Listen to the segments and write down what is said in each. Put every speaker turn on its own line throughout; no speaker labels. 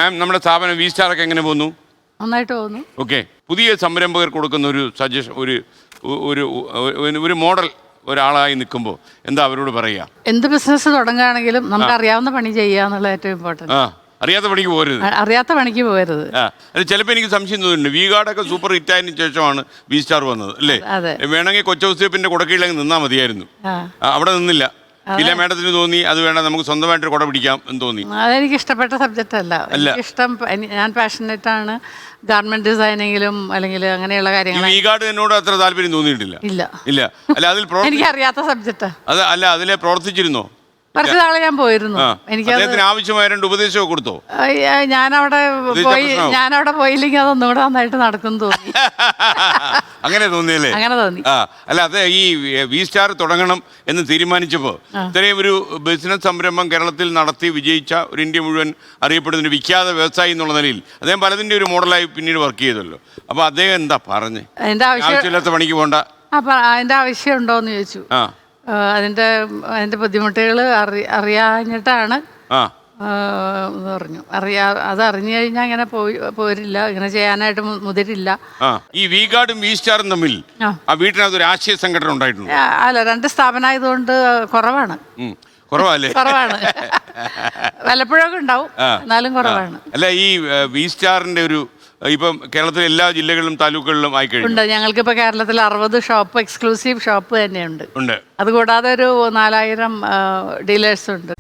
മാം നമ്മുടെ സ്ഥാപനം വി സ്റ്റാറൊക്കെ എങ്ങനെ പോകുന്നു?
നന്നായിട്ട് പോകുന്നു.
ഓക്കെ, പുതിയ സംരംഭകർ കൊടുക്കുന്ന ഒരു സജഷൻ, ഒരു മോഡൽ ഒരാളായി നിൽക്കുമ്പോൾ എന്താ അവരോട് പറയുക?
എന്ത് ബിസിനസ് തുടങ്ങുകയാണെങ്കിലും നമുക്ക് അറിയാവുന്ന പണി ചെയ്യുക എന്നുള്ള ഏറ്റവും ഇമ്പോർട്ടൻറ്റ്.
അറിയാത്ത പണിക്ക് പോകരുത്.
അറിയാത്ത പണിക്ക് പോകരുത്.
അത് ചിലപ്പോൾ എനിക്ക് സംശയം തോന്നുന്നുണ്ട്, വി ഗാർഡൊക്കെ സൂപ്പർ ഹിറ്റ് ആയതിനു ശേഷമാണ് വി സ്റ്റാർ വന്നത് അല്ലേ? വേണമെങ്കിൽ കൊച്ചൗസേപ്പിന്റെ കുടക്കീഴിലങ്ങ് നിന്നാൽ മതിയായിരുന്നു. അവിടെ നിന്നില്ല. ഇല്ല, മാഡത്തിന് തോന്നി അത് വേണ്ട, നമുക്ക് സ്വന്തമായിട്ട് കുട പിടിക്കാം എന്ന് തോന്നി.
അതെനിക്ക് ഇഷ്ടപ്പെട്ട സബ്ജക്റ്റ് അല്ല. ഇഷ്ടം, ഞാൻ പാഷനേറ്റ് ആണ് ഗാർമെന്റ് ഡിസൈനിങ്ങിലും അല്ലെങ്കിൽ അങ്ങനെയുള്ള കാര്യങ്ങൾ.
വി ഗാർഡ് എന്നോട് അത്ര താല്പര്യം തോന്നിയിട്ടില്ല.
ഇല്ല.
അല്ല, അതിൽ
എനിക്ക് അറിയാത്ത സബ്ജക്റ്റാ.
അല്ല, അതിലെ പ്രവർത്തിച്ചിരുന്നോ?
കുറച്ച് നാളെ ഞാൻ പോയിരുന്നു. എനിക്ക്
ആവശ്യമായ 2 ഉപദേശമൊക്കെ കൊടുത്തോ?
ഞാനവിടെ പോയില്ലെങ്കിൽ അതൊന്നും കൂടെ നന്നായിട്ട് നടക്കും തോന്നി.
അങ്ങനെ തോന്നിയല്ലേ?
അങ്ങനെ തോന്നി.
അല്ല, അത് ഈ വി സ്റ്റാർ തുടങ്ങണം എന്ന് തീരുമാനിച്ചപ്പോൾ ഇത്രയും ഒരു ബിസിനസ് സംരംഭം കേരളത്തിൽ നടത്തി വിജയിച്ച ഒരു ഇന്ത്യ മുഴുവൻ അറിയപ്പെടുന്ന ഒരു വിഖ്യാത വ്യവസായി എന്നുള്ള നിലയിൽ അദ്ദേഹം പലതിൻ്റെ ഒരു മോഡലായി പിന്നീട് വർക്ക് ചെയ്തല്ലോ. അപ്പോൾ അദ്ദേഹം എന്താ പറഞ്ഞ് ആവശ്യമില്ലാത്ത പണിക്ക് പോകണ്ട,
അതിന്റെ ആവശ്യം ഉണ്ടോന്ന് ചോദിച്ചു. അതിന്റെ ബുദ്ധിമുട്ടുകൾ അറിയാഞ്ഞിട്ടാണ് പറഞ്ഞു. അത് അറിഞ്ഞു കഴിഞ്ഞാൽ ഇങ്ങനെ പോരില്ല, ഇങ്ങനെ ചെയ്യാനായിട്ട് മുതിരില്ല.
ഈ വി ഗാർഡും വി സ്റ്റാറും തമ്മിൽ ആ വീട്ടിനകത്ത് ഒരു ആശയ സംഘടന ഉണ്ടായിട്ടുണ്ട്.
അല്ല, 2 സ്ഥാപനമായതുകൊണ്ട് കുറവാണ്. കുറവാണ്. വല്ലപ്പോഴൊക്കെ ഉണ്ടാവും, എന്നാലും കുറവാണ്.
അല്ല, ഈ വി സ്റ്റാറിന്റെ ഒരു ഇപ്പം കേരളത്തിലെ എല്ലാ ജില്ലകളിലും താലൂക്കുകളിലും ആയിക്കഴിഞ്ഞു.
ഞങ്ങൾക്കിപ്പോൾ കേരളത്തിൽ 60 ഷോപ്പ്, എക്സ്ക്ലൂസീവ് ഷോപ്പ് തന്നെയുണ്ട്. അതുകൂടാതെ ഒരു 4000 ഡീലേഴ്സ് ഉണ്ട്.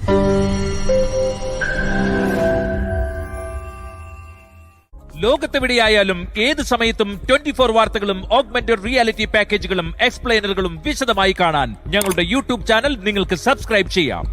ലോകത്തെവിടെയായാലും ഏത് സമയത്തും 24 വാർത്തകളും ഓഗ്മെന്റഡ് റിയാലിറ്റി പാക്കേജുകളും എക്സ്പ്ലെയിനറുകളും വിശദമായി കാണാൻ ഞങ്ങളുടെ യൂട്യൂബ് ചാനൽ നിങ്ങൾക്ക് സബ്സ്ക്രൈബ് ചെയ്യാം.